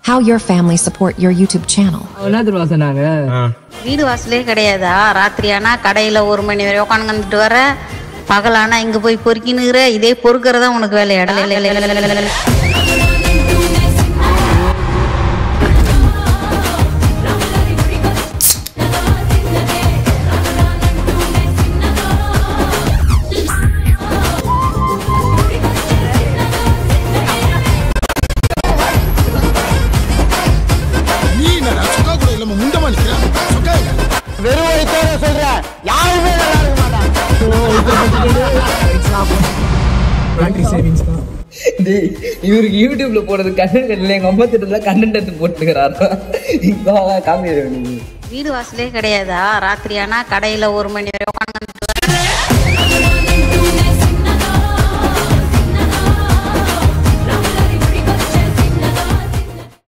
How your family support your YouTube channel. என்ன தெரியுமா சொன்னாங்க? வீடு வாசலே கிடையாதா? ராத்திரியானா கடையில 1 மணி வரை உட்காந்துட்டு வர, பகலானா இங்க போய் பொறுக்கினுகிற, இதே பொறுக்கிறதா உனக்கு வேலை. வெறும் வயிற்றோட சொல்றேன், யாருமே நல்லா இருக்க மாட்டாங்க. இவருக்கு யூடியூப்ல போடுறது கண்டென்ட் இல்லை, எங்க அம்மா திட்டத்துல கண்டென்ட் எடுத்து போட்டுக்கிறாரா? காமி வீடு வாசலே கிடையாதா? ராத்திரியானா கடையில 1 மணி வரை உட்காந்துட்டு